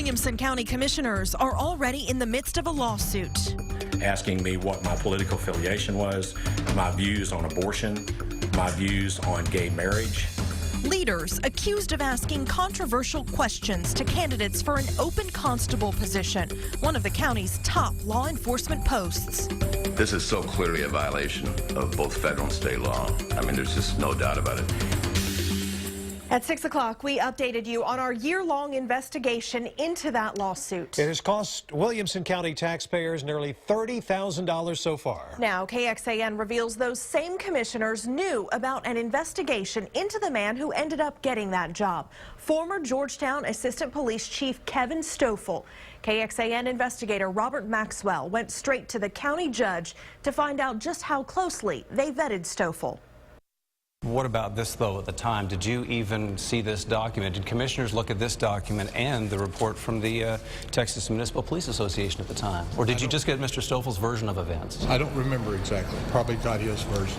Williamson County commissioners are already in the midst of a lawsuit. Asking me what my political affiliation was, my views on abortion, my views on gay marriage. Leaders accused of asking controversial questions to candidates for an open constable position, one of the county's top law enforcement posts. This is so clearly a violation of both federal and state law. I mean, there's just no doubt about it. At 6 o'clock, we updated you on our year-long investigation into that lawsuit. It has cost Williamson County taxpayers nearly $30,000 so far. Now, KXAN reveals those same commissioners knew about an investigation into the man who ended up getting that job, former Georgetown Assistant Police Chief Kevin Stofle. KXAN investigator Robert Maxwell went straight to the county judge to find out just how closely they vetted Stofle. What about this, though, at the time? Did you even see this document? Did commissioners look at this document and the report from the Texas Municipal Police Association at the time? Or did you just get Mr. Stofle's version of events? I don't remember exactly. Probably got his version.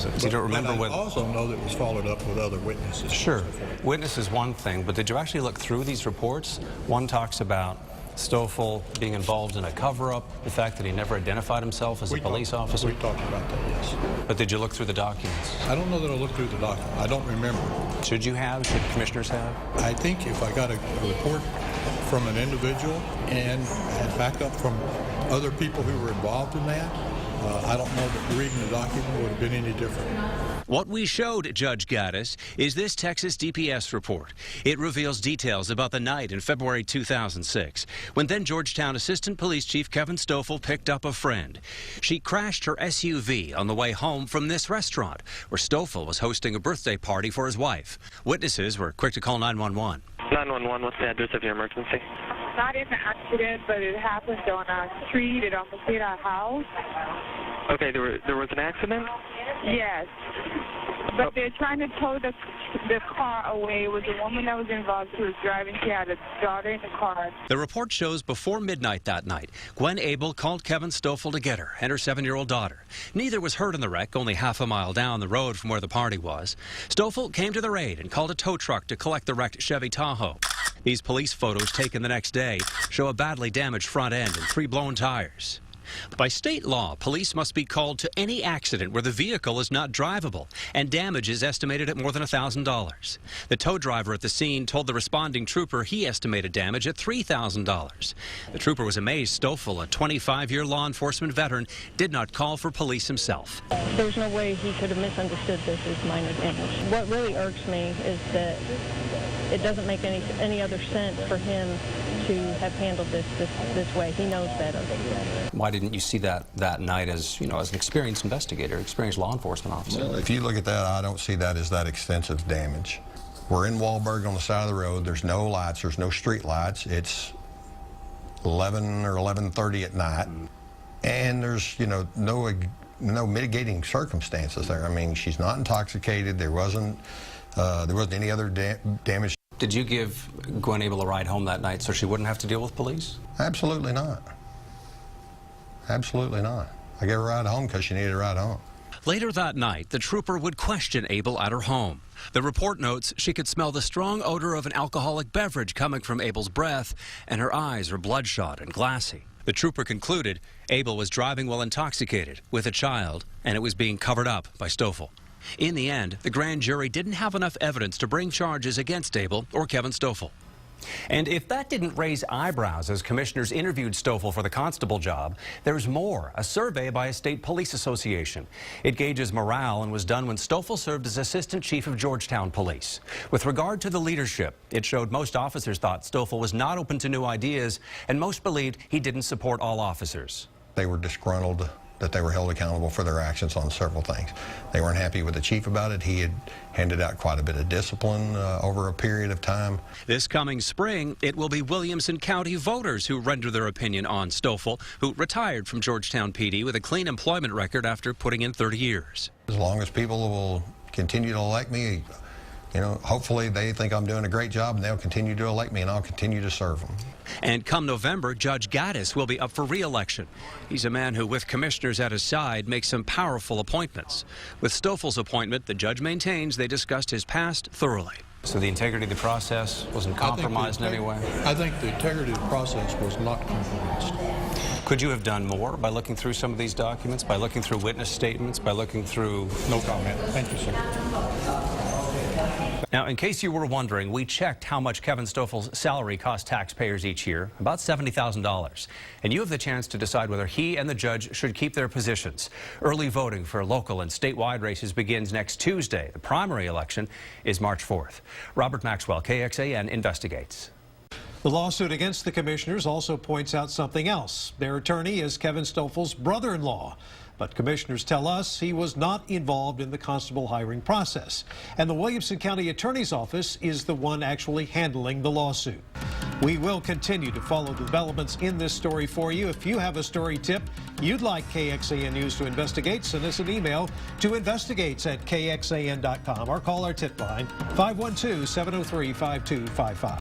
So you don't remember I what? also know that it was followed up with other witnesses. Sure. Witness is one thing, but did you actually look through these reports? One talks about Stofle being involved in a cover-up, the fact that he never identified himself as a police officer. We talked about that, yes. But did you look through the documents? I don't know that I looked through the document. I don't remember. Should you have? Should commissioners have? I think if I got a report from an individual and had backup from other people who were involved in that, I don't know that reading the document would have been any different. What we showed Judge Gattis is this Texas DPS report. It reveals details about the night in February 2006 when then Georgetown Assistant Police Chief Kevin Stofle picked up a friend. She crashed her SUV on the way home from this restaurant where Stofle was hosting a birthday party for his wife. Witnesses were quick to call 911. 911, what's the address of your emergency? Not in an accident, but it happened on a street. It almost hit our house. Okay, there was an accident? Yes. But they're trying to tow the car away. It was a woman that was involved. She was driving. She had a daughter in the car. The report shows before midnight that night, Gwen Abel called Kevin Stofle to get her and her 7-year-old daughter. Neither was hurt in the wreck, only half a mile down the road from where the party was. Stofle came to the raid and called a tow truck to collect the wrecked Chevy Tahoe. These police photos taken the next day show a badly damaged front end and 3 blown tires. By state law, police must be called to any accident where the vehicle is not drivable and damage is estimated at more than $1,000. The tow driver at the scene told the responding trooper he estimated damage at $3,000. The trooper was amazed Stofle, a 25-year law enforcement veteran, did not call for police himself. There's no way he could have misunderstood this as minor damage. What really irks me is that it doesn't make any other sense for him to have handled this way. He knows better. Why didn't you see that night as, as an experienced investigator, experienced law enforcement officer? Well, if you look at that, I don't see that as that extensive damage. We're in Wahlberg on the side of the road. There's no lights. There's no street lights. It's 11 or 11:30 at night. And there's, no mitigating circumstances there. I mean, she's not intoxicated. There wasn't any other damage. Did you give Gwen Abel a ride home that night so she wouldn't have to deal with police? Absolutely not. Absolutely not. I gave her a ride home because she needed a ride home. Later that night, the trooper would question Abel at her home. The report notes she could smell the strong odor of an alcoholic beverage coming from Abel's breath, and her eyes were bloodshot and glassy. The trooper concluded Abel was driving while intoxicated with a child, and it was being covered up by Stofle. In the end, the grand jury didn't have enough evidence to bring charges against Abel or Kevin Stofle. And if that didn't raise eyebrows as commissioners interviewed Stofle for the constable job, there's more. A survey by a state police association. It gauges morale and was done when Stofle served as assistant chief of Georgetown Police. With regard to the leadership, it showed most officers thought Stofle was not open to new ideas, and most believed he didn't support all officers. They were disgruntled that they were held accountable for their actions on several things. They weren't happy with the chief about it. He had handed out quite a bit of discipline over a period of time. This coming spring, it will be Williamson County voters who render their opinion on Stofle, who retired from Georgetown PD with a clean employment record after putting in 30 years. As long as people will continue to elect me, hopefully they think I'm doing a great job and they'll continue to elect me and I'll continue to serve them. And come November, Judge Gattis will be up for re-election. He's a man who, with commissioners at his side, makes some powerful appointments. With Stofle's appointment, the judge maintains they discussed his past thoroughly. So the integrity of the process wasn't compromised in any way? I think the integrity of the process was not compromised. Could you have done more by looking through some of these documents, by looking through witness statements, by looking through... No comment. Thank you, sir. Now, in case you were wondering, we checked how much Kevin Stofle's salary costs taxpayers each year, about $70,000. And you have the chance to decide whether he and the judge should keep their positions. Early voting for local and statewide races begins next Tuesday. The primary election is March 4th. Robert Maxwell, KXAN, investigates. The lawsuit against the commissioners also points out something else. Their attorney is Kevin Stofle's brother-in-law. But commissioners tell us he was not involved in the constable hiring process. And the Williamson County Attorney's Office is the one actually handling the lawsuit. We will continue to follow the developments in this story for you. If you have a story tip you'd like KXAN News to investigate, send us an email to investigates@kxan.com or call our tip line 512-703-5255.